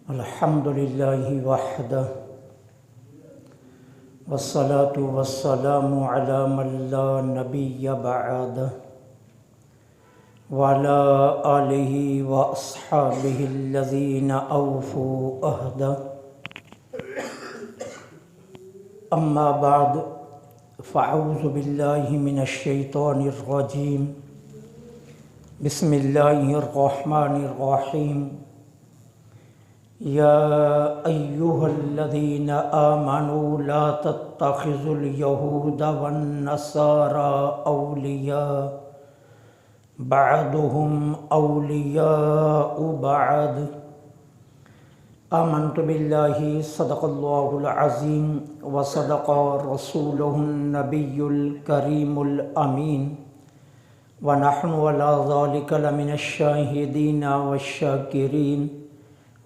الحمد للہ وحدہ والصلاة والسلام علی من لا نبی بعدہ وعلی آلہ واصحابہ الذین اوفوا عہدہ اما بعد فاعوذ باللہ من الشیطان الرجیم بسم اللہ الرحمن الرحیم یا ایہا الذین آمنوا لا تتخذوا اليہود والنصارى اولیاء بعضهم اولیاء بعض آمنت باللہ صدق اللہ العظیم وصدق رسولہ النبی الکریم الامین ونحن علی ذلک لمن الشاہدین والشاکرین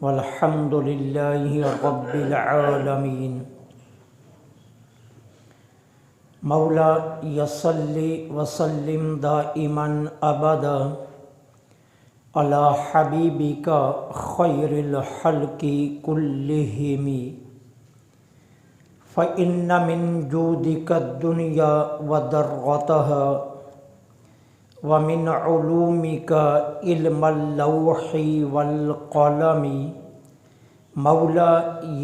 والحمد للہ رب العالمین۔ مولا یصلی وسلم دائما ابدا علی حبیبک خیر الخلق کلہم فإن من جودک الدنیا وضرتها ومن علومک علم اللوح والقلم۔ مولا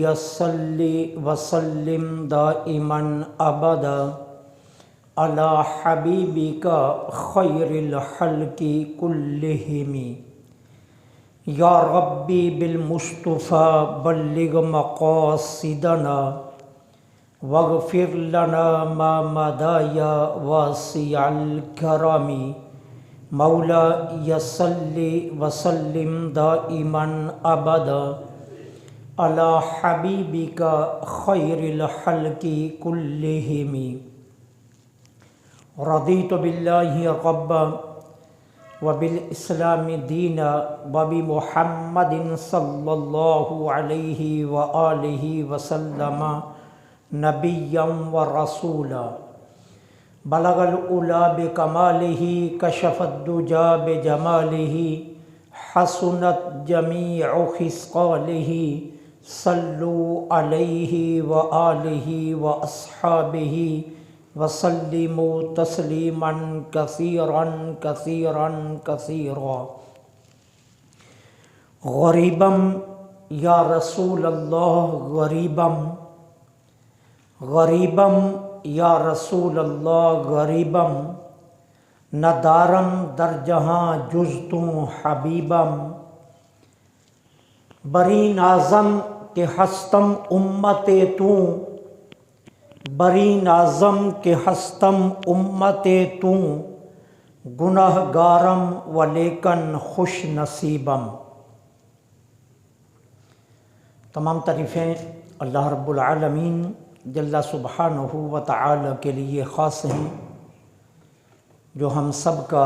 یصلی وسلم دائما ابدا علی حبیبک خیر الخلق کلہم۔ یا ربی بالمصطفیٰ بلغ مقاصدنا واغفر لنا ما مضی یا واسع الکرم۔ مولا یصلی وسلم دائما ابدا علی حبیبک خیر الخلق کلہم۔ رضیت باللہ ربا وبالاسلام دینا وبمحمد صلی اللہ علیہ وآلہ وسلم نبیا ورسولا۔ بلغ العلا بکمالہ کشف الدجی بجمالہ حسنت جمیع خصالہ۔ صلوا علیہ وآلہ واصحابہ وسلموا تسلیما کثیرا کثیرا کثیرا۔ غریبا یا رسول اللہ غریبا، غریبا یا رسول اللہ غریبا، نہ دارم در جہاں جز تو حبیبم۔ بری نازم کہ ہستم امت تو، بری نازم کہ ہستم امت تو، گناہ گارم ولیکن خوش نصیبم۔ تمام تعریفیں اللہ رب العالمین جل سبحانہ و تعالی کے لیے خاص ہیں، جو ہم سب کا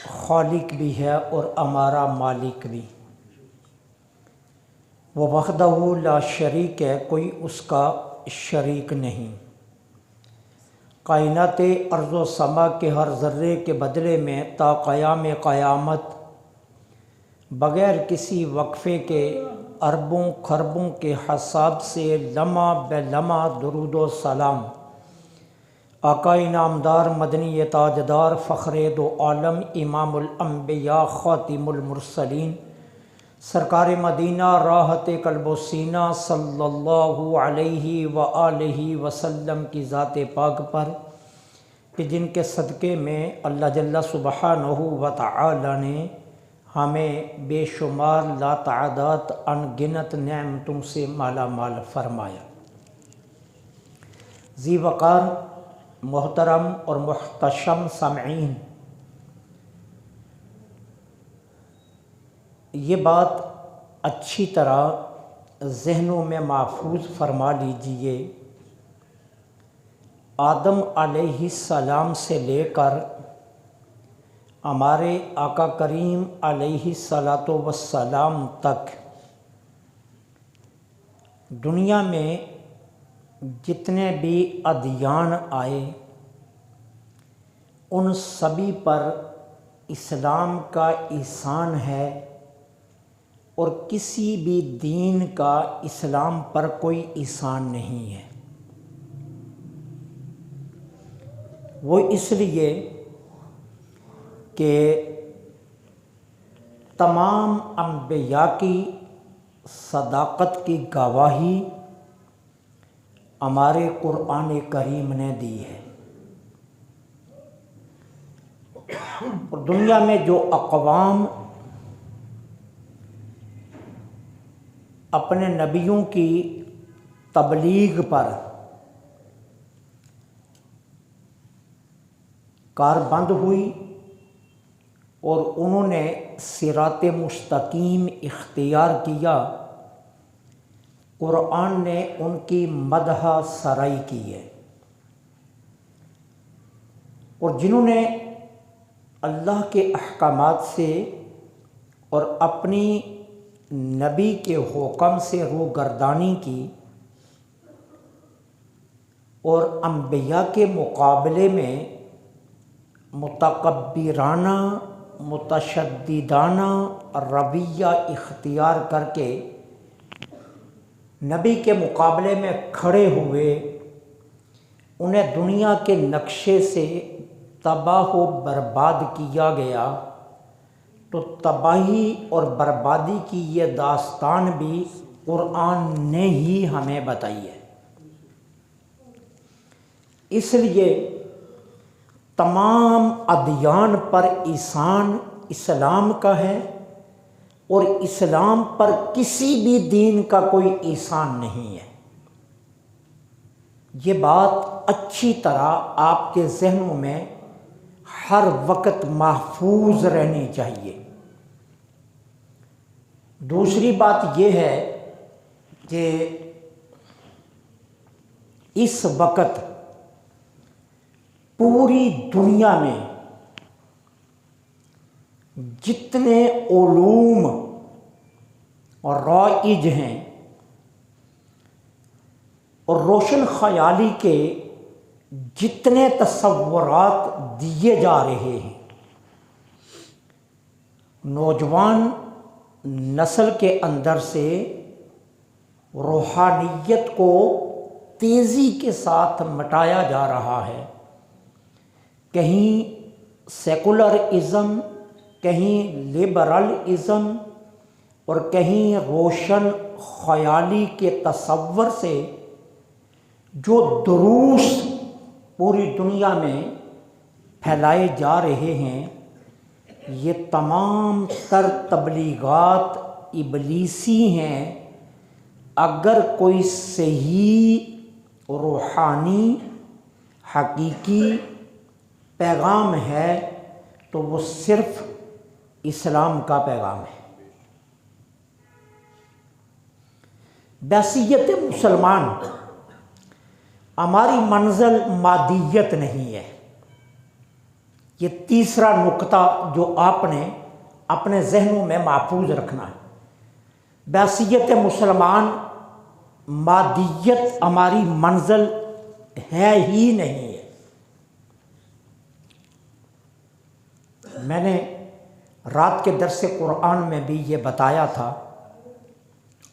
خالق بھی ہے اور ہمارا مالک بھی۔ وہ وحدہ لا شریک ہے، کوئی اس کا شریک نہیں۔ کائنات ارض و سما کے ہر ذرے کے بدلے میں تا قیام قیامت بغیر کسی وقفے کے اربوں خربوں کے حساب سے لمحہ بے لمحہ درود و سلام آقا نامدار مدنی تاجدار فخر دو عالم امام الانبیاء خاتم المرسلین سرکار مدینہ راحت قلب و سینہ صلی اللہ علیہ وآلہ وسلم کی ذات پاک پر، کہ جن کے صدقے میں اللہ جل سبحانہ و تعالی نے ہمیں بے شمار لا تعداد ان گنت نعمتوں سے مالا مال فرمایا۔ ذی وقار محترم اور محتشم سامعین، یہ بات اچھی طرح ذہنوں میں محفوظ فرما لیجئے، آدم علیہ السلام سے لے کر ہمارے آقا کریم علیہ السلام تک دنیا میں جتنے بھی ادیان آئے ان سبھی پر اسلام کا احسان ہے اور کسی بھی دین کا اسلام پر کوئی احسان نہیں ہے۔ وہ اس لیے کہ تمام انبیاء کی صداقت کی گواہی ہمارے قرآن کریم نے دی ہے، اور دنیا میں جو اقوام اپنے نبیوں کی تبلیغ پر کاربند ہوئی اور انہوں نے صراط مستقیم اختیار کیا، قرآن نے ان کی مدح سرائی کی ہے، اور جنہوں نے اللہ کے احکامات سے اور اپنی نبی کے حکم سے روگردانی کی اور انبیاء کے مقابلے میں متکبرانہ متشددانہ رویہ اختیار کر کے نبی کے مقابلے میں کھڑے ہوئے، انہیں دنیا کے نقشے سے تباہ و برباد کیا گیا، تو تباہی اور بربادی کی یہ داستان بھی قرآن نے ہی ہمیں بتائی ہے۔ اس لیے تمام ادیان پر احسان اسلام کا ہے، اور اسلام پر کسی بھی دین کا کوئی احسان نہیں ہے۔ یہ بات اچھی طرح آپ کے ذہنوں میں ہر وقت محفوظ رہنی چاہیے۔ دوسری بات یہ ہے کہ اس وقت پوری دنیا میں جتنے علوم اور رائج ہیں اور روشن خیالی کے جتنے تصورات دیے جا رہے ہیں، نوجوان نسل کے اندر سے روحانیت کو تیزی کے ساتھ مٹایا جا رہا ہے۔ کہیں سیکولرازم، کہیں لبرلازم، اور کہیں روشن خیالی کے تصور سے جو دروس پوری دنیا میں پھیلائے جا رہے ہیں، یہ تمام تر تبلیغات ابلیسی ہیں۔ اگر کوئی صحیح روحانی حقیقی پیغام ہے تو وہ صرف اسلام کا پیغام ہے۔ بحیثیت مسلمان ہماری منزل مادیت نہیں ہے۔ یہ تیسرا نقطہ جو آپ نے اپنے ذہنوں میں محفوظ رکھنا ہے۔ بحیثیت مسلمان مادیت ہماری منزل ہے ہی نہیں ہے۔ میں نے رات کے درس قرآن میں بھی یہ بتایا تھا،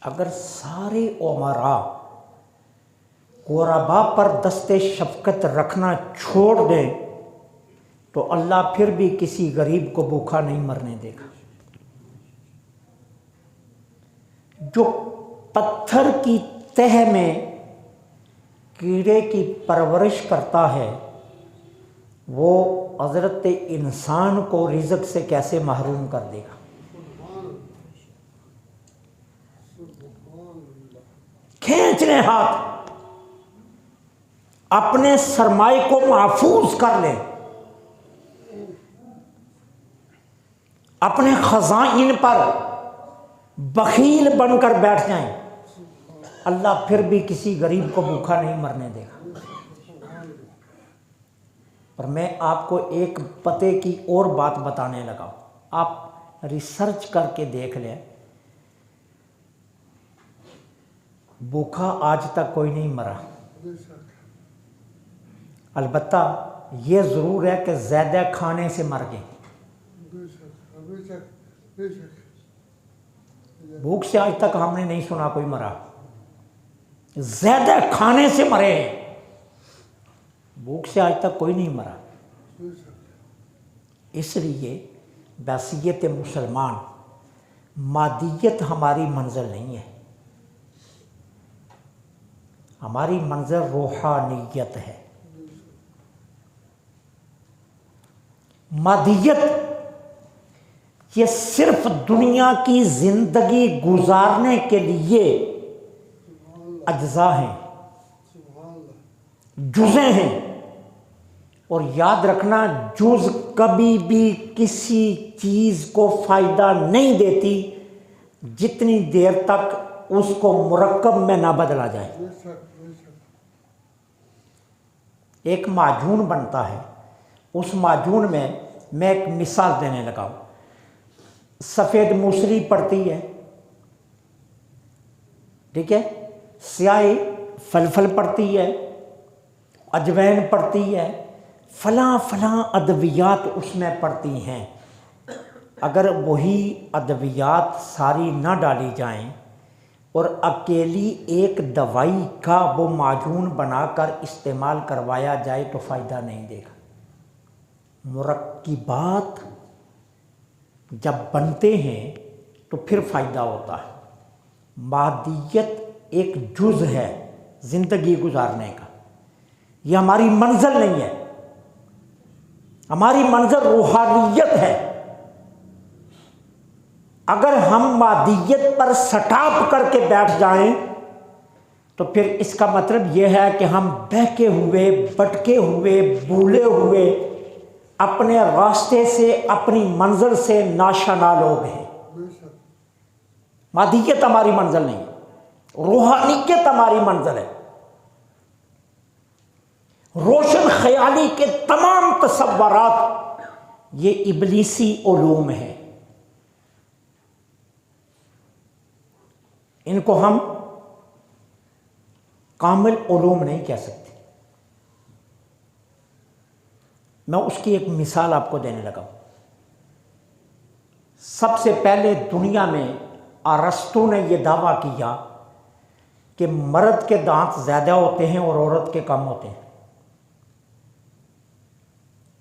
اگر سارے امراء غرباء پر دست شفقت رکھنا چھوڑ دیں تو اللہ پھر بھی کسی غریب کو بھوکا نہیں مرنے دے گا۔ جو پتھر کی تہ میں کیڑے کی پرورش کرتا ہے، وہ حضرت انسان کو رزق سے کیسے محروم کر دے گا۔ کھینچ لیں ہاتھ، اپنے سرمائے کو محفوظ کر لیں، اپنے خزائن پر بخیل بن کر بیٹھ جائیں، اللہ پھر بھی کسی غریب کو بھوکا نہیں مرنے دے گا۔ اور میں آپ کو ایک پتے کی اور بات بتانے لگا، آپ ریسرچ کر کے دیکھ لیں، بھوکا آج تک کوئی نہیں مرا۔ البتہ یہ ضرور ہے کہ زیادہ کھانے سے مر گئے۔ بھوک سے آج تک ہم نے نہیں سنا کوئی مرا، زیادہ کھانے سے مرے ہیں، بھوک سے آج تک کوئی نہیں مرا۔ اس لیے بحیثیت مسلمان مادیت ہماری منزل نہیں ہے، ہماری منزل روحانیت ہے۔ مادیت یہ صرف دنیا کی زندگی گزارنے کے لیے اجزاء ہیں، جزیں ہیں، اور یاد رکھنا جز کبھی بھی کسی چیز کو فائدہ نہیں دیتی جتنی دیر تک اس کو مرکب میں نہ بدلا جائے۔ ایک معجون بنتا ہے، اس معجون میں میں ایک مثال دینے لگا ہوں، سفید موسری پڑتی ہے، ٹھیک ہے، سیاہی فلفل پڑتی ہے، اجوین پڑتی ہے، فلاں فلاں ادویات اس میں پڑتی ہیں۔ اگر وہی ادویات ساری نہ ڈالی جائیں اور اکیلی ایک دوائی کا وہ معجون بنا کر استعمال کروایا جائے تو فائدہ نہیں دے گا۔ مرکبات جب بنتے ہیں تو پھر فائدہ ہوتا ہے۔ مادیت ایک جز ہے زندگی گزارنے کا، یہ ہماری منزل نہیں ہے، ہماری منزل روحانیت ہے۔ اگر ہم مادیت پر سٹاپ کر کے بیٹھ جائیں تو پھر اس کا مطلب یہ ہے کہ ہم بہکے ہوئے، بٹکے ہوئے، بھولے ہوئے اپنے راستے سے، اپنی منزل سے ناشنا لوگ ہیں۔ مادیت ہماری منزل نہیں، روحانیت ہماری منزل ہے۔ روشن خیالی کے تمام تصورات یہ ابلیسی علوم ہیں، ان کو ہم کامل علوم نہیں کہہ سکتے۔ میں اس کی ایک مثال آپ کو دینے لگا ہوں۔ سب سے پہلے دنیا میں ارسطو نے یہ دعویٰ کیا کہ مرد کے دانت زیادہ ہوتے ہیں اور عورت کے کم ہوتے ہیں۔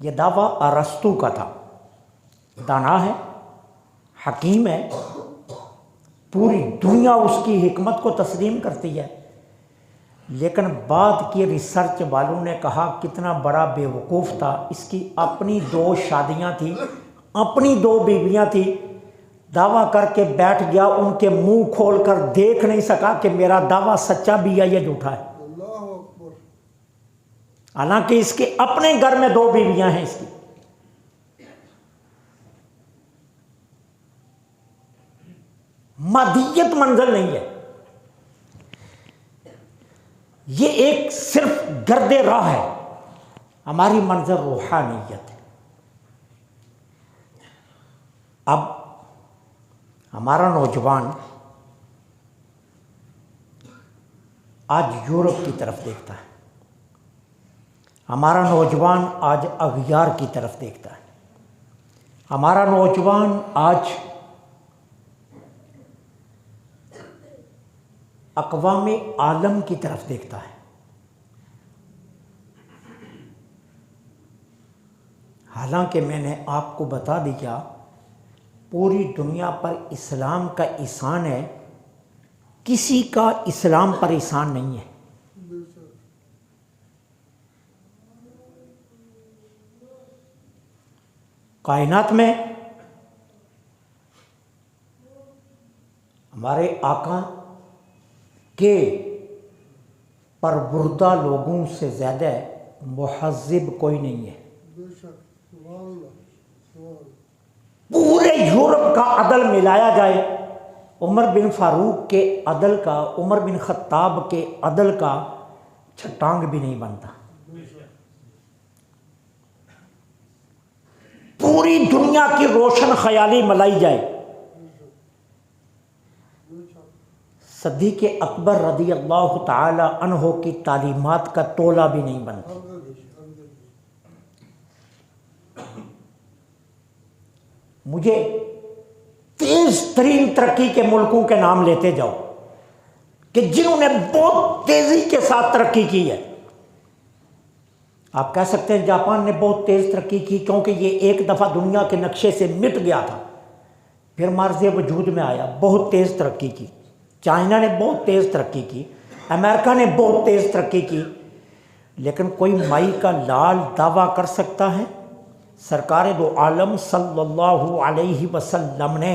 یہ دعویٰ ارسطو کا تھا، دانا ہے، حکیم ہے، پوری دنیا اس کی حکمت کو تسلیم کرتی ہے، لیکن بعد کی ریسرچ والوں نے کہا کتنا بڑا بے وقوف تھا، اس کی اپنی 2 شادیاں تھیں، اپنی 2 بیویاں تھیں، دعویٰ کر کے بیٹھ گیا، ان کے منہ کھول کر دیکھ نہیں سکا کہ میرا دعویٰ سچا بھی ہے یا جھوٹا ہے، حالانکہ اس کے اپنے گھر میں 2 بیویاں ہیں اس کی۔ مادیت منزل نہیں ہے، یہ ایک صرف گرد راہ ہے، ہماری منزل روحانیت ہے۔ اب ہمارا نوجوان آج یورپ کی طرف دیکھتا ہے، ہمارا نوجوان آج اغیار کی طرف دیکھتا ہے، ہمارا نوجوان آج اقوام عالم کی طرف دیکھتا ہے۔ حالانکہ میں نے آپ کو بتا دیا پوری دنیا پر اسلام کا احسان ہے، کسی کا اسلام پر احسان نہیں ہے۔ کائنات میں ہمارے آقا کے پربردہ لوگوں سے زیادہ مہذب کوئی نہیں ہے۔ پورے یورپ کا عدل ملایا جائے، عمر بن فاروق کے عدل کا، عمر بن خطاب کے عدل کا چھٹانگ بھی نہیں بنتا۔ پوری دنیا کی روشن خیالی ملائی جائے، صدیق اکبر رضی اللہ تعالی عنہ کی تعلیمات کا تولہ بھی نہیں بنتا۔ مجھے تیز ترین ترقی کے ملکوں کے نام لیتے جاؤ کہ جنہوں نے بہت تیزی کے ساتھ ترقی کی ہے۔ آپ کہہ سکتے ہیں جاپان نے بہت تیز ترقی کی کیونکہ یہ ایک دفعہ دنیا کے نقشے سے مٹ گیا تھا، پھر مرز وجود میں آیا، بہت تیز ترقی کی۔ چائنا نے بہت تیز ترقی کی، امریکہ نے بہت تیز ترقی کی، لیکن کوئی مائی کا لال دعویٰ کر سکتا ہے؟ سرکار دو عالم صلی اللہ علیہ وسلم نے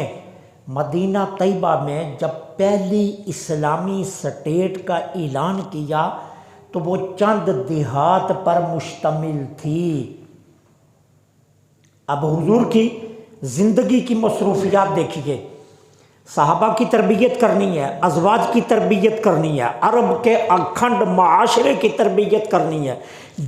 مدینہ طیبہ میں جب پہلی اسلامی سٹیٹ کا اعلان کیا تو وہ چند دیہات پر مشتمل تھی۔ اب حضور کی زندگی کی مصروفیات دیکھیے، صحابہ کی تربیت کرنی ہے، ازواج کی تربیت کرنی ہے، عرب کے اکھنڈ معاشرے کی تربیت کرنی ہے،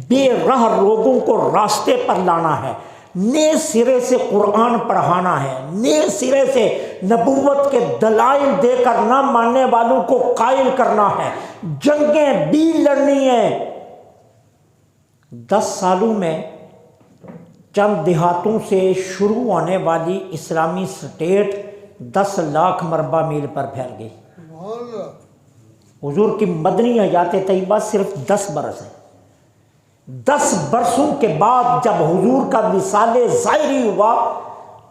بے راہ لوگوں کو راستے پر لانا ہے، نئے سرے سے قرآن پڑھانا ہے، نئے سرے سے نبوت کے دلائل دے کر نہ ماننے والوں کو قائل کرنا ہے، جنگیں بھی لڑنی ہیں۔ 10 سالوں میں چند دیہاتوں سے شروع ہونے والی اسلامی سٹیٹ 10 لاکھ مربع میل پر پھیل گئی۔ حضور کی مدنی حیات طیبہ صرف 10 برس ہے۔ 10 برسوں کے بعد جب حضور کا وصال ظاہری ہوا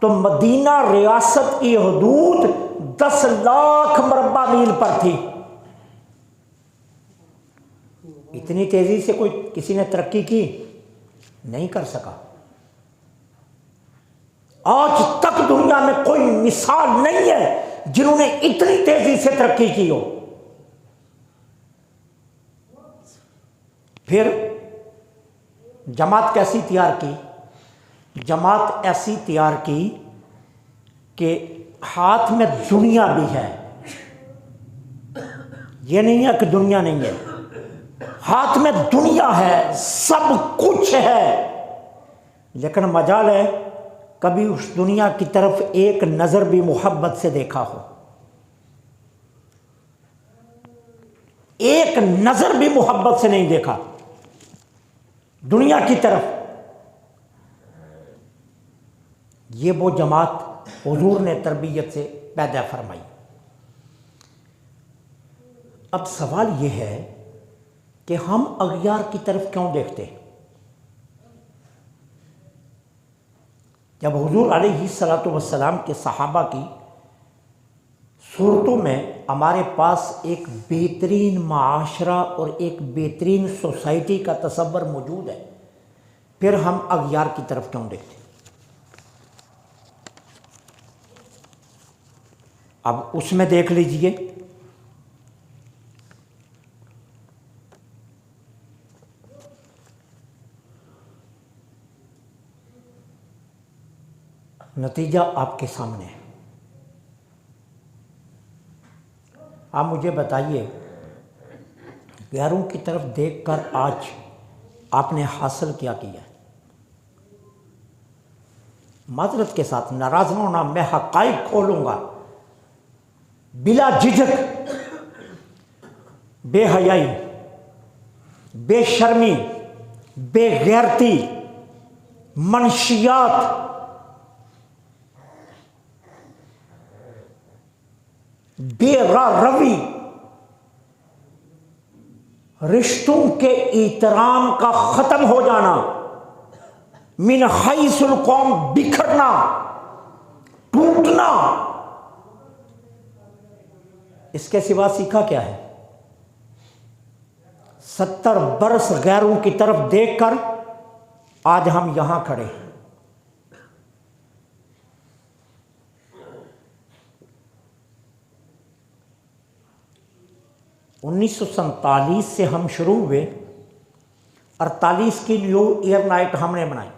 تو مدینہ ریاست کی حدود 10 لاکھ مربع میل پر تھی۔ اتنی تیزی سے کوئی کسی نے ترقی کی نہیں کر سکا۔ آج تک دنیا میں کوئی مثال نہیں ہے جنہوں نے اتنی تیزی سے ترقی کی ہو۔ پھر جماعت کیسی تیار کی؟ جماعت ایسی تیار کی کہ ہاتھ میں دنیا بھی ہے، یہ نہیں ہے کہ دنیا نہیں ہے، ہاتھ میں دنیا ہے، سب کچھ ہے، لیکن مجال ہے کبھی اس دنیا کی طرف ایک نظر بھی محبت سے دیکھا ہو، ایک نظر بھی محبت سے نہیں دیکھا دنیا کی طرف۔ یہ وہ جماعت حضور نے تربیت سے پیدا فرمائی۔ اب سوال یہ ہے کہ ہم اغیار کی طرف کیوں دیکھتے ہیں؟ جب حضور علیہ الصلاۃ والسلام کے صحابہ کی صورتوں میں ہمارے پاس ایک بہترین معاشرہ اور ایک بہترین سوسائٹی کا تصور موجود ہے، پھر ہم اغیار کی طرف کیوں دیکھتے ہیں؟ اب اس میں دیکھ لیجئے، نتیجہ آپ کے سامنے ہے۔ آپ مجھے بتائیے، غیروں کی طرف دیکھ کر آج آپ نے حاصل کیا کیا ہے؟ معذرت کے ساتھ ناراض نہ ہونا، میں حقائق کھولوں گا، بلا جھجک، بے حیائی، بے شرمی، بے غیرتی، منشیات، بے راہ روی، رشتوں کے احترام کا ختم ہو جانا، من حیث القوم بکھرنا، ٹوٹنا، اس کے سوا سیکھا کیا ہے؟ 70 برس غیروں کی طرف دیکھ کر آج ہم یہاں کھڑے ہیں۔ 1947 سے ہم شروع ہوئے، 48 کی نیو ایئر نائٹ ہم نے بنائی،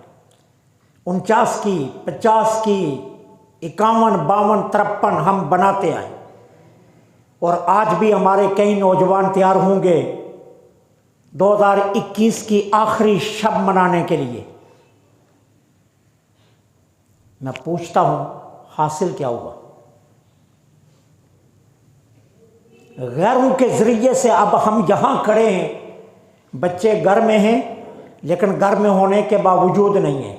49 کی، 50 کی، 51، 52، 53 ہم بناتے آئے، اور آج بھی ہمارے کئی نوجوان تیار ہوں گے 2021 کی آخری شب منانے کے لیے۔ میں پوچھتا ہوں حاصل کیا ہوا؟ غیروں کے ذریعے سے اب ہم یہاں کھڑے ہیں، بچے گھر میں ہیں لیکن گھر میں ہونے کے باوجود نہیں ہیں۔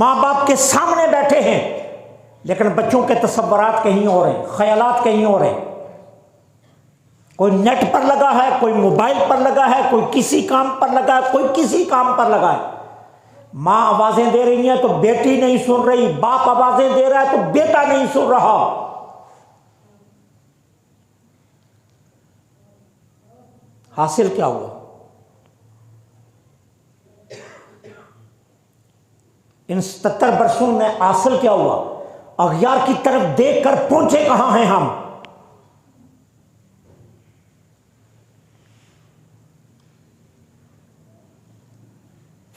ماں باپ کے سامنے بیٹھے ہیں لیکن بچوں کے تصورات کہیں اور ہیں، خیالات کہیں اور ہیں. کوئی نیٹ پر لگا ہے، کوئی موبائل پر لگا ہے، کوئی کسی کام پر لگا ہے، کوئی کسی کام پر لگا ہے. ماں آوازیں دے رہی ہیں تو بیٹی نہیں سن رہی، باپ آوازیں دے رہا ہے تو بیٹا نہیں سن رہا. حاصل کیا ہوا؟ ان 77 برسوں میں حاصل کیا ہوا؟ اغیار کی طرف دیکھ کر پہنچے کہاں ہیں ہم؟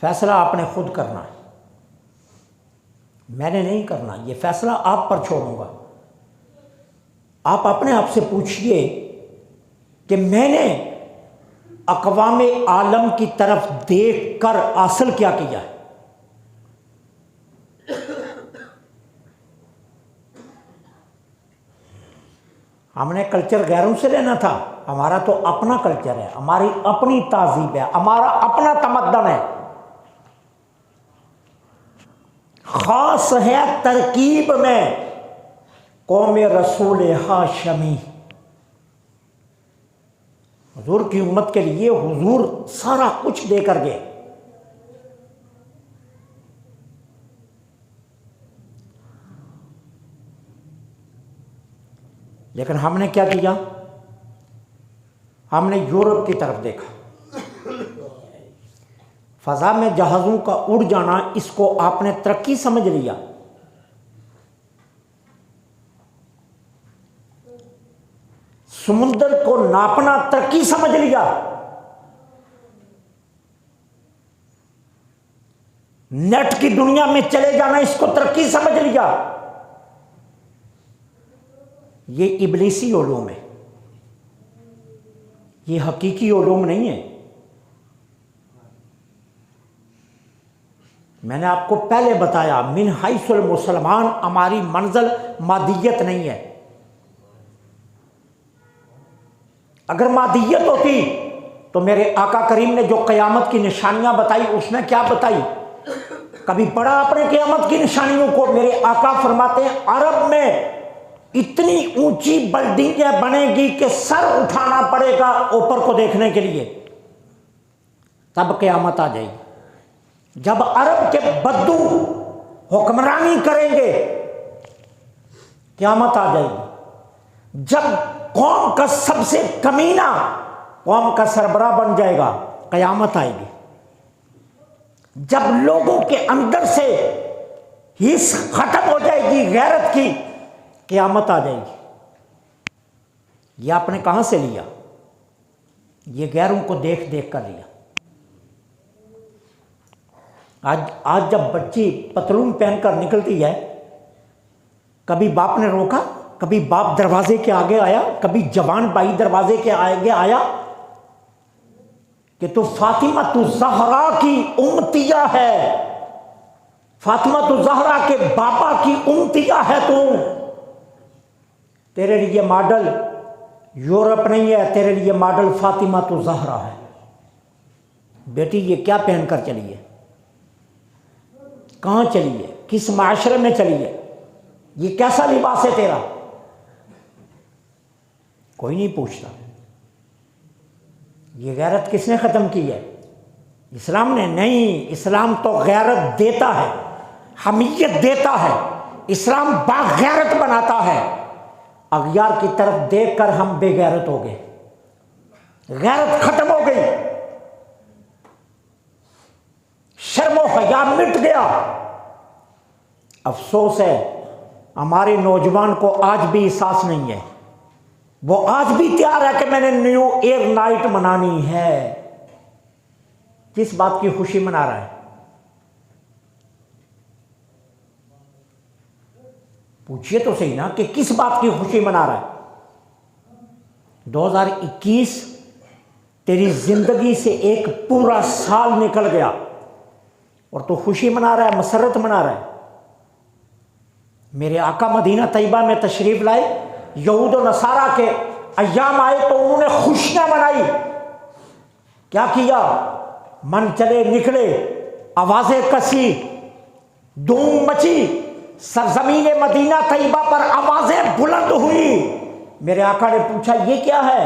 فیصلہ آپ نے خود کرنا ہے، میں نے نہیں کرنا. یہ فیصلہ آپ پر چھوڑوں گا. آپ اپنے آپ سے پوچھئے کہ میں نے اقوام عالم کی طرف دیکھ کر حاصل کیا کیا ہے؟ ہم نے کلچر غیروں سے لینا تھا؟ ہمارا تو اپنا کلچر ہے، ہماری اپنی تہذیب ہے، ہمارا اپنا تمدن ہے. خاص ہے ترکیب میں قوم رسول ہاشمی. حضور کی امت کے لیے حضور سارا کچھ دے کر گئے. لیکن ہم نے کیا کیا؟ ہم نے یورپ کی طرف دیکھا. فضا میں جہازوں کا اڑ جانا، اس کو آپ نے ترقی سمجھ لیا. سمندر کو ناپنا ترقی سمجھ لیا. نیٹ کی دنیا میں چلے جانا، اس کو ترقی سمجھ لیا. یہ ابلیسی علوم ہے، یہ حقیقی علوم نہیں ہے. میں نے آپ کو پہلے بتایا من حیث المسلمان ہماری منزل مادیت نہیں ہے. اگر مادیت ہوتی تو میرے آقا کریم نے جو قیامت کی نشانیاں بتائی اس نے کیا بتائی؟ کبھی پڑھا اپنے قیامت کی نشانیوں کو؟ میرے آقا فرماتے ہیں عرب میں اتنی اونچی بلڈنگیں بنے گی کہ سر اٹھانا پڑے گا اوپر کو دیکھنے کے لیے، تب قیامت آ جائے گی. جب عرب کے بدو حکمرانی کریں گے قیامت آ جائے گی. جب قوم کا سب سے کمینہ قوم کا سربراہ بن جائے گا قیامت آئے گی. جب لوگوں کے اندر سے حس ختم ہو جائے گی غیرت کی قیامت آ جائے گی. یہ آپ نے کہاں سے لیا؟ یہ غیروں کو دیکھ دیکھ کر لیا. آج جب بچی پتلون پہن کر نکلتی ہے، کبھی باپ نے روکا؟ کبھی باپ دروازے کے آگے آیا؟ کبھی جوان بھائی دروازے کے آگے آیا کہ تو فاطمہ تو زہرا کی امتیہ ہے، فاطمہ تو زہرا کے باپا کی امتیہ ہے، تیرے لیے ماڈل یورپ نہیں ہے، تیرے لیے ماڈل فاطمہ تو زہرا ہے. بیٹی یہ کیا پہن کر چلی ہے؟ کہاں چلی ہے؟ کس معاشرے میں چلی ہے؟ یہ کیسا لباس ہے تیرا؟ کوئی نہیں پوچھتا. یہ غیرت کس نے ختم کی ہے؟ اسلام نے نہیں. اسلام تو غیرت دیتا ہے، حمیت دیتا ہے. اسلام باغیرت بناتا ہے. اغیار کی طرف دیکھ کر ہم بے غیرت ہو گئے، غیرت ختم ہو گئی، شرم و حیا مٹ گیا. افسوس ہے ہمارے نوجوان کو آج بھی احساس نہیں ہے. وہ آج بھی تیار ہے کہ میں نے نیو ایئر نائٹ منانی ہے. کس بات کی خوشی منا رہا ہے؟ پوچھئے تو صحیح نا کہ کس بات کی خوشی منا رہا ہے؟ 2021 تیری زندگی سے ایک پورا سال نکل گیا اور تو خوشی منا رہا ہے، مسرت منا رہا ہے. میرے آقا مدینہ طیبہ میں تشریف لائے، یہود و نصارہ کے ایام آئے تو انہوں نے خوشیاں منائی. کیا کیا؟ من چلے نکلے، آوازیں کسی، دھوم مچی، سرزمین مدینہ طیبہ پر آوازیں بلند ہوئی۔ میرے آقا نے پوچھا یہ کیا ہے؟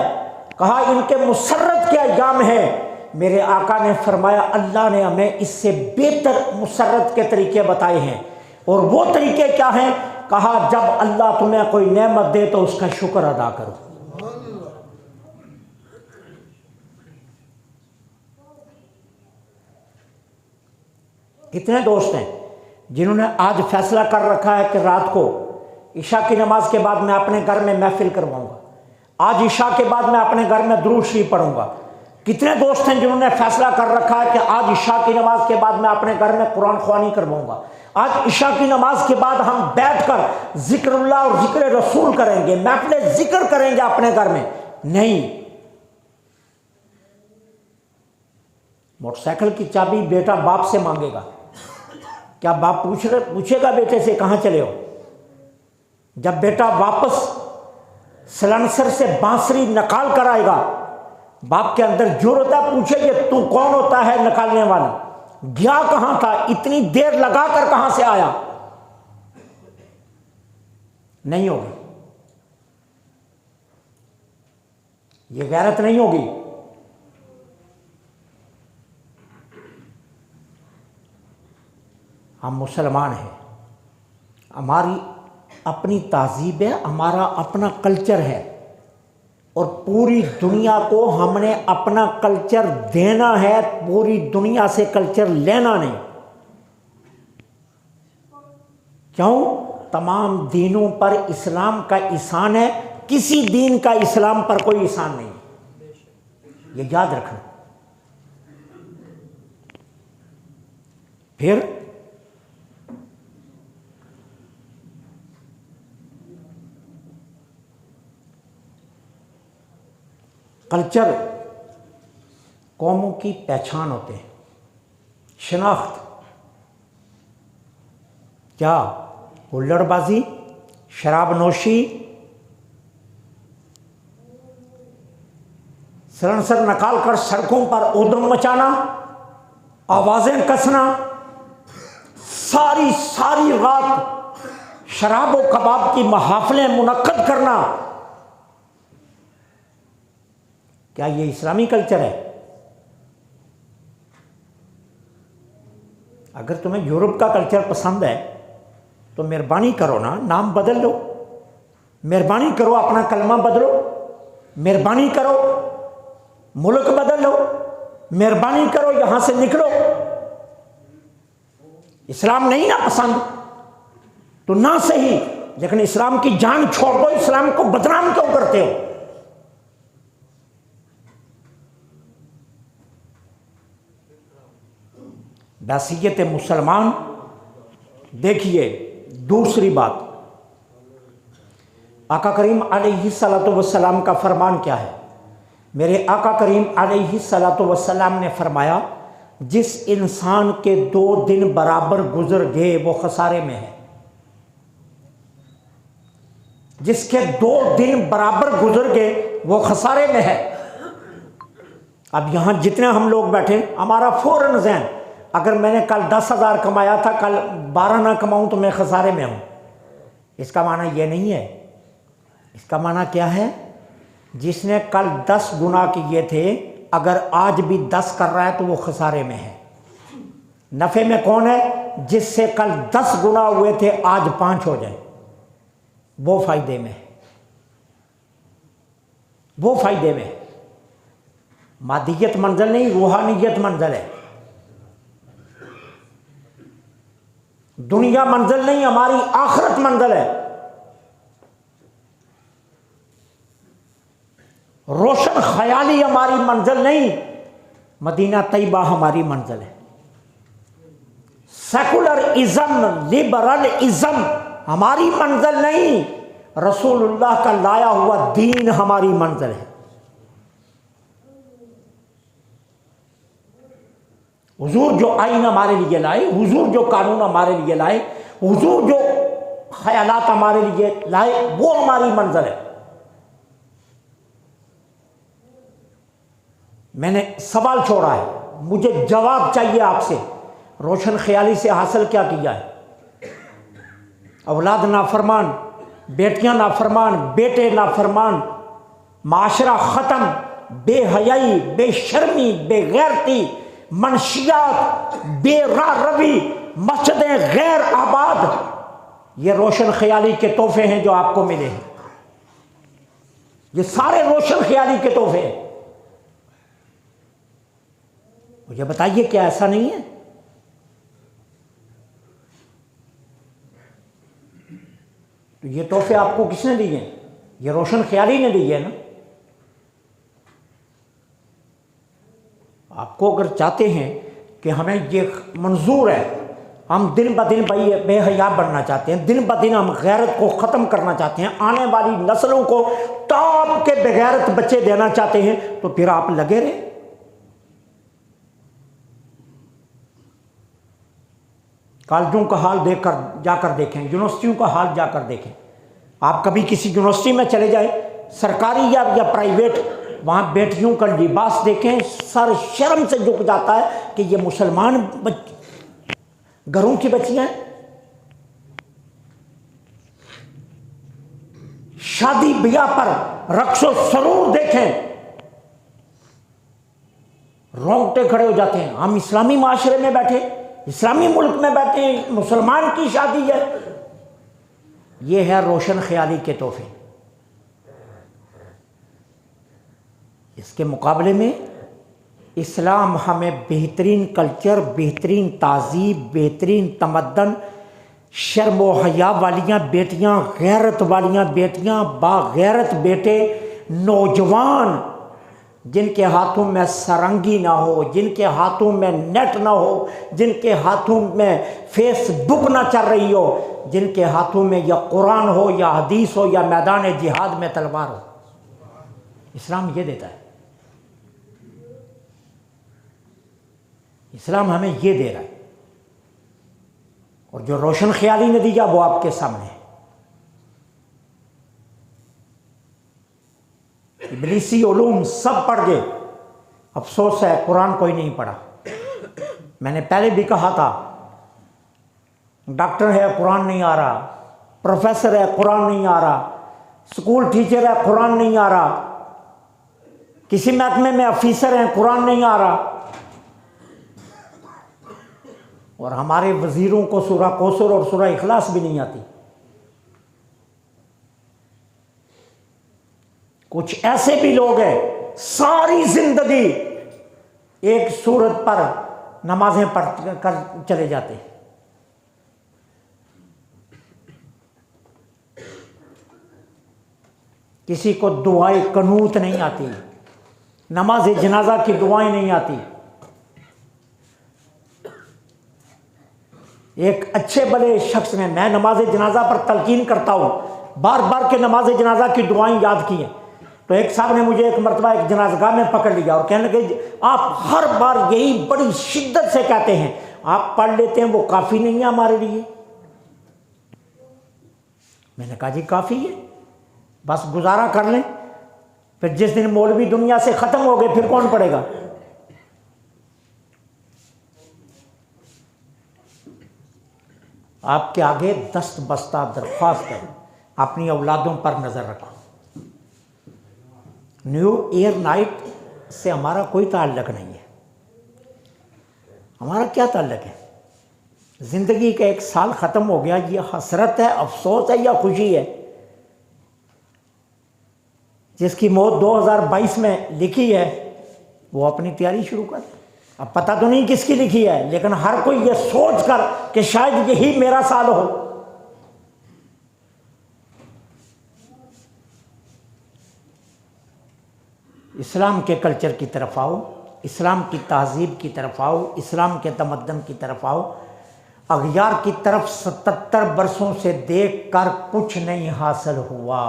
کہا ان کے مسرت کے ایام ہیں۔ میرے آقا نے فرمایا اللہ نے ہمیں اس سے بہتر مسرت کے طریقے بتائے ہیں، اور وہ طریقے کیا ہیں؟ کہا جب اللہ تمہیں کوئی نعمت دے تو اس کا شکر ادا کرو۔ کتنے دوست ہیں جنہوں نے آج فیصلہ کر رکھا ہے کہ رات کو عشاء کی نماز کے بعد میں اپنے گھر میں محفل کرواؤں گا، آج عشاء کے بعد میں اپنے گھر میں درود شریف پڑھوں گا۔ کتنے دوست ہیں جنہوں نے فیصلہ کر رکھا ہے کہ آج عشاء کی نماز کے بعد میں اپنے گھر میں قرآن خوانی کرواؤں گا، آج عشاء کی نماز کے بعد ہم بیٹھ کر ذکر اللہ اور ذکر رسول کریں گے، محفل ذکر کریں گے اپنے گھر میں۔ نہیں، موٹر سائیکل کی چابی بیٹا باپ سے مانگے گا، کیا باپ پوچھے گا بیٹے سے کہاں چلے ہو؟ جب بیٹا واپس سلنسر سے بانسری نکال کر آئے گا، باپ کے اندر جرأت ہے پوچھے کہ تو کون ہوتا ہے نکالنے والا؟ گیا کہاں تھا؟ اتنی دیر لگا کر کہاں سے آیا؟ نہیں ہوگی، یہ غیرت نہیں ہوگی۔ ہم مسلمان ہیں، ہماری اپنی تہذیب ہے، ہمارا اپنا کلچر ہے، اور پوری دنیا کو ہم نے اپنا کلچر دینا ہے، پوری دنیا سے کلچر لینا نہیں۔ کیوں؟ تمام دینوں پر اسلام کا احسان ہے، کسی دین کا اسلام پر کوئی احسان نہیں، یہ یاد رکھنا۔ پھر کلچر قوموں کی پہچان ہوتے ہیں، شناخت۔ کیا؟ ہلڑ بازی، شراب نوشی، سلنسر نکال کر سڑکوں پر ادھم مچانا، آوازیں کسنا، ساری رات شراب و کباب کی محافلیں منعقد کرنا، کیا یہ اسلامی کلچر ہے؟ اگر تمہیں یورپ کا کلچر پسند ہے تو مہربانی کرو نا، نام بدل لو، مہربانی کرو اپنا کلمہ بدلو، مہربانی کرو ملک بدل لو، مہربانی کرو یہاں سے نکلو۔ اسلام نہیں نا پسند تو نہ صحیح، لیکن اسلام کی جان چھوڑ دو، اسلام کو بدنام کیوں کرتے ہو؟ حیثیت مسلمان۔ دیکھیے دوسری بات، آقا کریم علیہ الصلوۃ والسلام کا فرمان کیا ہے؟ میرے آقا کریم علیہ الصلوۃ والسلام نے فرمایا جس انسان کے 2 دن برابر گزر گئے وہ خسارے میں ہے۔ جس کے 2 دن برابر گزر گئے وہ خسارے میں ہے۔ اب یہاں جتنے ہم لوگ بیٹھے، ہمارا فوراً ذہن، اگر میں نے کل 10,000 کمایا تھا، کل 12 نہ کماؤں تو میں خسارے میں ہوں۔ اس کا معنی یہ نہیں ہے۔ اس کا معنی کیا ہے؟ جس نے کل 10 گناہ کیے تھے اگر آج بھی 10 کر رہا ہے تو وہ خسارے میں ہے۔ نفع میں کون ہے؟ جس سے کل 10 گناہ ہوئے تھے آج 5 ہو جائیں، وہ فائدے میں ہے، وہ فائدے میں ہے۔ مادیت منزل نہیں، روحانیت منزل ہے۔ دنیا منزل نہیں، ہماری آخرت منزل ہے۔ روشن خیالی ہماری منزل نہیں، مدینہ طیبہ ہماری منزل ہے۔ سیکولر ازم، لبرل ازم ہماری منزل نہیں، رسول اللہ کا لایا ہوا دین ہماری منزل ہے۔ حضور جو آئین ہمارے لیے لائے، حضور جو قانون ہمارے لیے لائے، حضور جو خیالات ہمارے لیے لائے، وہ ہماری منزل ہے۔ میں نے سوال چھوڑا ہے، مجھے جواب چاہیے آپ سے۔ روشن خیالی سے حاصل کیا کیا ہے؟ اولاد نافرمان، بیٹیاں نافرمان، بیٹے نافرمان، معاشرہ ختم، بے حیائی، بے شرمی، بے غیرتی، منشیات، بے راہ روی، مسجدیں غیر آباد، یہ روشن خیالی کے تحفے ہیں جو آپ کو ملے ہیں، یہ سارے روشن خیالی کے تحفے ہیں۔ مجھے بتائیے کیا ایسا نہیں ہے؟ تو یہ تحفے آپ کو کس نے دیے ہیں؟ یہ روشن خیالی نے دیے نا۔ آپ کو اگر چاہتے ہیں کہ ہمیں یہ منظور ہے، ہم دن بدن بے حیا بننا چاہتے ہیں، دن بدن ہم غیرت کو ختم کرنا چاہتے ہیں، آنے والی نسلوں کو ٹاپ کے بغیرت بچے دینا چاہتے ہیں، تو پھر آپ لگے رہے۔ کالجوں کا حال دیکھ کر جا کر دیکھیں، یونیورسٹیوں کا حال جا کر دیکھیں۔ آپ کبھی کسی یونیورسٹی میں چلے جائیں، سرکاری یا پرائیویٹ، وہاں بیٹیوں کا لباس دیکھیں، سر شرم سے جھک جاتا ہے کہ یہ مسلمان گھروں کی بچیاں ہیں۔ شادی بیاہ پر رقص و سرور دیکھیں، رونگٹے کھڑے ہو جاتے ہیں۔ ہم اسلامی معاشرے میں بیٹھے، اسلامی ملک میں بیٹھے ہیں، مسلمان کی شادی ہے۔ یہ ہے روشن خیالی کے تحفے۔ اس کے مقابلے میں اسلام ہمیں بہترین کلچر، بہترین تہذیب، بہترین تمدن، شرم و حیا والیاں بیٹیاں، غیرت والیاں بیٹیاں، باغیرت بیٹے، نوجوان جن کے ہاتھوں میں سرنگی نہ ہو، جن کے ہاتھوں میں نیٹ نہ ہو، جن کے ہاتھوں میں فیس بک نہ چل رہی ہو، جن کے ہاتھوں میں یا قرآن ہو یا حدیث ہو یا میدان جہاد میں تلوار ہو۔ اسلام یہ دیتا ہے، اسلام ہمیں یہ دے رہا ہے، اور جو روشن خیالی نے دیا وہ آپ کے سامنے ہے۔ ابلیسی علوم سب پڑھ گئے، افسوس ہے قرآن کوئی نہیں پڑھا۔ میں نے پہلے بھی کہا تھا، ڈاکٹر ہے قرآن نہیں آ رہا، پروفیسر ہے قرآن نہیں آ رہا، اسکول ٹیچر ہے قرآن نہیں آ رہا، کسی محکمے میں افیسر ہیں قرآن نہیں آ رہا، اور ہمارے وزیروں کو سورہ کوثر اور سورہ اخلاص بھی نہیں آتی۔ کچھ ایسے بھی لوگ ہیں ساری زندگی ایک سورت پر نمازیں پڑھ کر چلے جاتے ہیں۔ کسی کو دعائے قنوت نہیں آتی، نماز جنازہ کی دعائیں نہیں آتی۔ ایک اچھے بڑے شخص نے، میں نماز جنازہ پر تلقین کرتا ہوں، بار بار کے نماز جنازہ کی دعائیں یاد کی ہیں، تو ایک صاحب نے مجھے ایک مرتبہ ایک جنازہ گاہ میں پکڑ لیا اور کہنے لگے آپ ہر بار یہی بڑی شدت سے کہتے ہیں، آپ پڑھ لیتے ہیں وہ کافی نہیں ہے ہمارے لیے۔ میں نے کہا جی کافی ہے، بس گزارا کر لیں، پھر جس دن مولوی دنیا سے ختم ہو گئے پھر کون پڑھے گا؟ آپ کے آگے دست بستہ درخواست ہے، اپنی اولادوں پر نظر رکھو۔ نیو ایئر نائٹ سے ہمارا کوئی تعلق نہیں ہے۔ ہمارا کیا تعلق ہے؟ زندگی کا ایک سال ختم ہو گیا، یہ حسرت ہے، افسوس ہے یا خوشی ہے؟ جس کی موت 2022 میں لکھی ہے وہ اپنی تیاری شروع کر۔ اب پتہ تو نہیں کس کی لکھی ہے، لیکن ہر کوئی یہ سوچ کر کہ شاید یہی میرا سال ہو۔ اسلام کے کلچر کی طرف آؤ، اسلام کی تہذیب کی طرف آؤ، اسلام کے تمدن کی طرف آؤ۔ اغیار کی طرف 77 برسوں سے دیکھ کر کچھ نہیں حاصل ہوا۔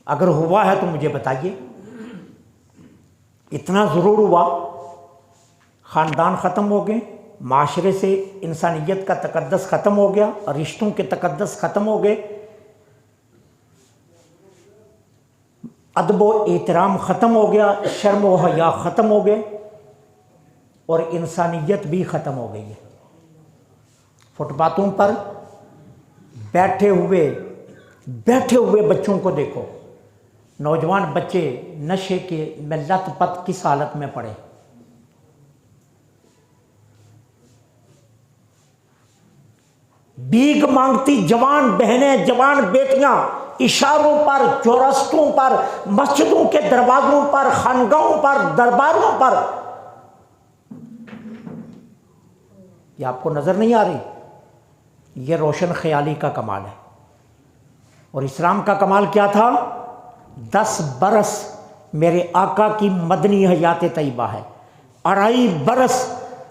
اگر ہوا ہے تو مجھے بتائیے۔ اتنا ضرور ہوا، خاندان ختم ہو گئے، معاشرے سے انسانیت کا تقدس ختم ہو گیا، رشتوں کے تقدس ختم ہو گئے، ادب و احترام ختم ہو گیا، شرم و حیا ختم ہو گئے، اور انسانیت بھی ختم ہو گئی ہے۔ فٹ پاتھوں پر بیٹھے ہوئے بچوں کو دیکھو، نوجوان بچے نشے کے میں لت پت کس حالت میں پڑے۔ بھیک مانگتی جوان بہنیں، جوان بیٹیاں اشاروں پر، چورستوں پر، مسجدوں کے دروازوں پر، خانقاہوں پر، درباروں پر۔ یہ آپ کو نظر نہیں آ رہی؟ یہ روشن خیالی کا کمال ہے۔ اور اسلام کا کمال کیا تھا؟ 10 برس میرے آقا کی مدنی حیات طیبہ ہے، 2.5 برس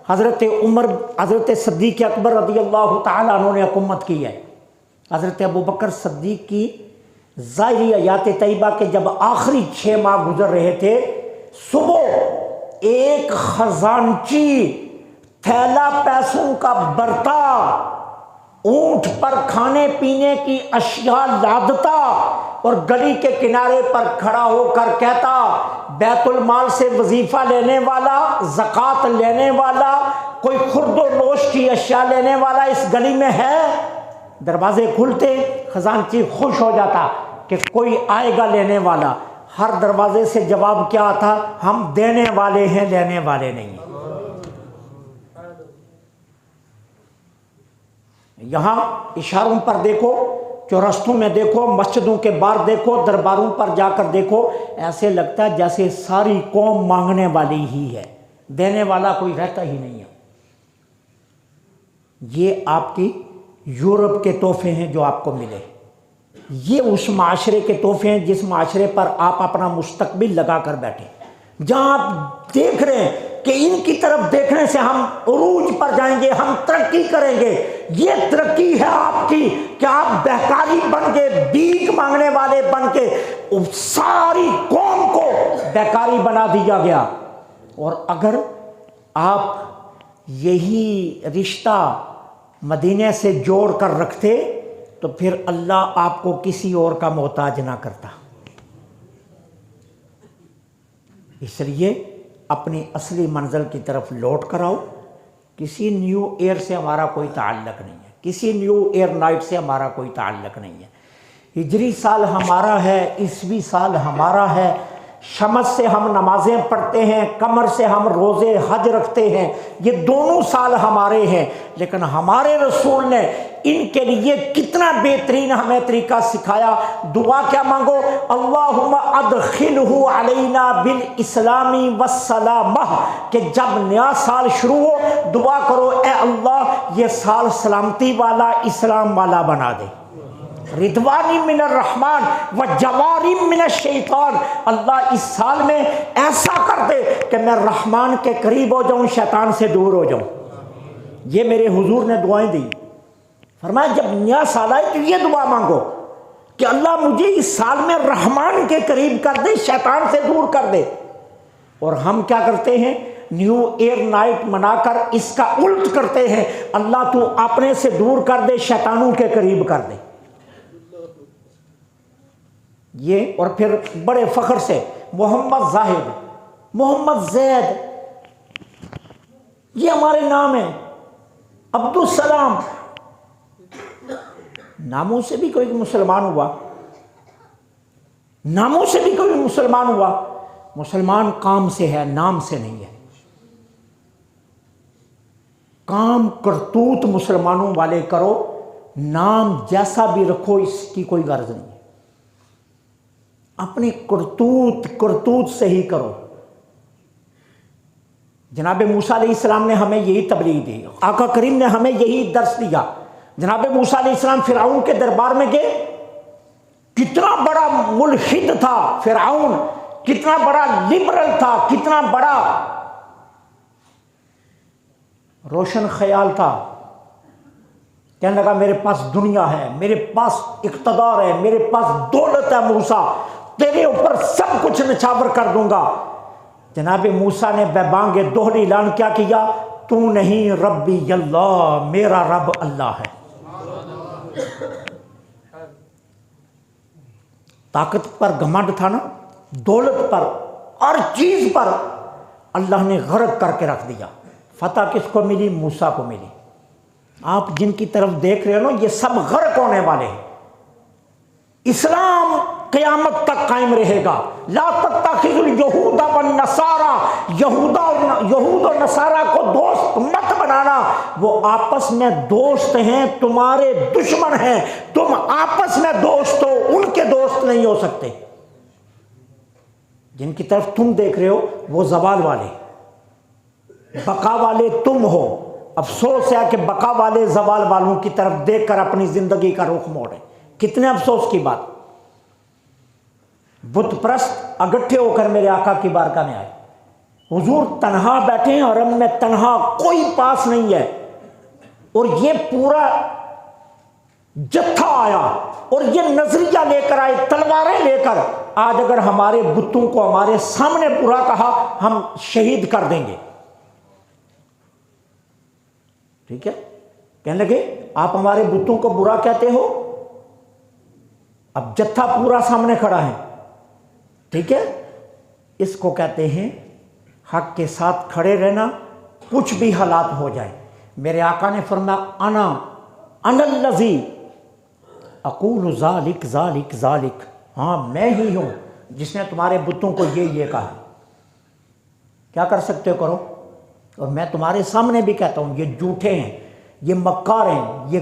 حضرت عمر، حضرت صدیق اکبر رضی اللہ تعالیٰ عنہ نے حکومت کی ہے، حضرت ابوبکر صدیق کی ظاہری حیات طیبہ کے جب آخری 6 ماہ گزر رہے تھے، صبح ایک خزانچی تھیلا پیسوں کا برتا اونٹ پر کھانے پینے کی اشیاء لادتا اور گلی کے کنارے پر کھڑا ہو کر کہتا، بیت المال سے وظیفہ لینے والا، زکوٰۃ لینے والا، کوئی خرد و نوش کی اشیاء لینے والا اس گلی میں ہے؟ دروازے کھلتے، خزانچی خوش ہو جاتا کہ کوئی آئے گا لینے والا۔ ہر دروازے سے جواب کیا آتا؟ ہم دینے والے ہیں، لینے والے نہیں ہیں۔ یہاں اشاروں پر دیکھو، چورستوں میں دیکھو، مسجدوں کے باہر دیکھو، درباروں پر جا کر دیکھو، ایسے لگتا ہے جیسے ساری قوم مانگنے والی ہی ہے، دینے والا کوئی رہتا ہی نہیں ہے۔ یہ آپ کی یورپ کے تحفے ہیں جو آپ کو ملے، یہ اس معاشرے کے تحفے ہیں جس معاشرے پر آپ اپنا مستقبل لگا کر بیٹھے، جہاں آپ دیکھ رہے ہیں کہ ان کی طرف دیکھنے سے ہم عروج پر جائیں گے، ہم ترقی کریں گے۔ یہ ترقی ہے آپ کی کہ آپ بہکاری بن کے، بھیک مانگنے والے بن کے ساری قوم کو بہکاری بنا دیا گیا۔ اور اگر آپ یہی رشتہ مدینے سے جوڑ کر رکھتے تو پھر اللہ آپ کو کسی اور کا محتاج نہ کرتا۔ اس لیے اپنی اصلی منزل کی طرف لوٹ کر آؤ۔ کسی نیو ایئر سے ہمارا کوئی تعلق نہیں ہے، کسی نیو ایئر نائٹ سے ہمارا کوئی تعلق نہیں ہے۔ ہجری سال ہمارا ہے، عیسوی سال ہمارا ہے، شمس سے ہم نمازیں پڑھتے ہیں، قمر سے ہم روزے حج رکھتے ہیں، یہ دونوں سال ہمارے ہیں، لیکن ہمارے رسول نے ان کے لیے کتنا بہترین ہمیں طریقہ سکھایا۔ دعا کیا مانگو؟ اللہم ادخلہ علینا بالاسلام والسلامہ، کہ جب نیا سال شروع ہو دعا کرو، اے اللہ یہ سال سلامتی والا، اسلام والا بنا دے، رضوان من الرحمن و جواری من الشیطان، اللہ اس سال میں ایسا کر دے کہ میں رحمان کے قریب ہو جاؤں، شیطان سے دور ہو جاؤں۔ یہ میرے حضور نے دعائیں دی، فرمایا جب نیا سال آئے تو یہ دعا مانگو کہ اللہ مجھے اس سال میں رحمان کے قریب کر دے، شیطان سے دور کر دے۔ اور ہم کیا کرتے ہیں؟ نیو ایئر نائٹ منا کر اس کا الٹ کرتے ہیں، اللہ تو اپنے سے دور کر دے، شیطانوں کے قریب کر دے۔ یہ اور پھر بڑے فخر سے محمد زاہد، محمد زید، یہ ہمارے نام ہیں، عبدالسلام، ناموں سے بھی کوئی مسلمان ہوا، ناموں سے بھی کوئی مسلمان ہوا۔ مسلمان کام سے ہے، نام سے نہیں ہے۔ کام کرتوت مسلمانوں والے کرو، نام جیسا بھی رکھو اس کی کوئی غرض نہیں ہے۔ اپنی کرتوت سے ہی کرو۔ جناب موسیٰ علیہ السلام نے ہمیں یہی تبلیغ دی، آقا کریم نے ہمیں یہی درس دیا۔ جناب موسیٰ علیہ السلام فرعون کے دربار میں گئے، کتنا بڑا ملحد تھا فرعون، کتنا بڑا لبرل تھا، کتنا بڑا روشن خیال تھا۔ کہنے لگا میرے پاس دنیا ہے، میرے پاس اقتدار ہے، میرے پاس دولت ہے، موسیٰ تیرے اوپر سب کچھ نچھاور کر دوں گا۔ جناب موسیٰ نے بے بانگ دوہری اعلان کیا کیا؟ تو نہیں ربی اللہ، میرا رب اللہ ہے۔ طاقت پر گھمنڈ تھا نا، دولت پر، ہر چیز پر اللہ نے غرق کر کے رکھ دیا۔ فتح کس کو ملی؟ موسیٰ کو ملی۔ آپ جن کی طرف دیکھ رہے ہو نا یہ سب غرق ہونے والے ہیں. اسلام قیامت تک قائم رہے گا. لا تتخذوا اليہود والنصارى، یہود اور نصارہ کو دوست مت بنانا، وہ آپس میں دوست ہیں، تمہارے دشمن ہیں، تم آپس میں دوست ہو، ان کے دوست نہیں ہو سکتے. جن کی طرف تم دیکھ رہے ہو وہ زوال والے، بقا والے تم ہو. افسوس ہے کہ بقا والے زوال والوں کی طرف دیکھ کر اپنی زندگی کا رخ موڑے. کتنے افسوس کی بات. بت پرست اگٹھے ہو کر میرے آقا کی بارگاہ میں آئے. حضور تنہا بیٹھے ہیں، حرم میں تنہا، کوئی پاس نہیں ہے، اور یہ پورا جتھا آیا اور یہ نظریہ لے کر آئے، تلواریں لے کر. آج اگر ہمارے بتوں کو ہمارے سامنے برا کہا ہم شہید کر دیں گے. ٹھیک ہے، کہنے لگے آپ ہمارے بتوں کو برا کہتے ہو. اب جتھا پورا سامنے کھڑا ہے. ٹھیک ہے، اس کو کہتے ہیں حق کے ساتھ کھڑے رہنا کچھ بھی حالات ہو جائے. میرے آقا نے فرمایا انا الذی اقول ذالک ذالک ذالک، ہاں میں ہی ہوں جس نے تمہارے بتوں کو یہ کہا. کیا کر سکتے ہو کرو. اور میں تمہارے سامنے بھی کہتا ہوں یہ جھوٹے ہیں، یہ مکار ہیں، یہ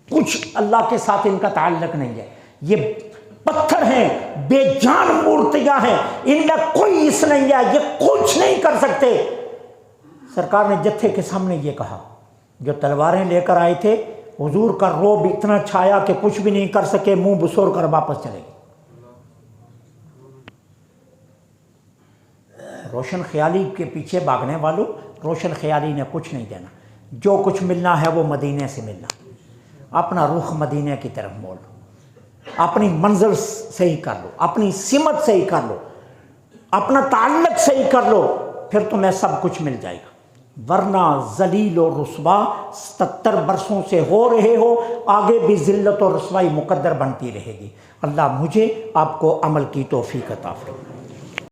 کچھ اللہ کے ساتھ ان کا تعلق نہیں ہے، یہ پتھر ہیں، بے جان مورتیاں ہیں، ان میں کوئی اس نہیں ہے، یہ کچھ نہیں کر سکتے. سرکار نے جتھے کے سامنے یہ کہا. جو تلواریں لے کر آئے تھے حضور کا رعب اتنا چھایا کہ کچھ بھی نہیں کر سکے، منہ بسور کر واپس چلے گئے. روشن خیالی کے پیچھے بھاگنے والوں، روشن خیالی نے کچھ نہیں دینا. جو کچھ ملنا ہے وہ مدینے سے ملنا. اپنا رخ مدینے کی طرف موڑ لو، اپنی منزل صحیح کر لو، اپنی سمت صحیح کر لو، اپنا تعلق صحیح کر لو، پھر تمہیں سب کچھ مل جائے گا. ورنہ ذلیل و رسوا 77 برسوں سے ہو رہے ہو، آگے بھی ذلت و رسوائی مقدر بنتی رہے گی. اللہ مجھے آپ کو عمل کی توفیق عطا فرمائے.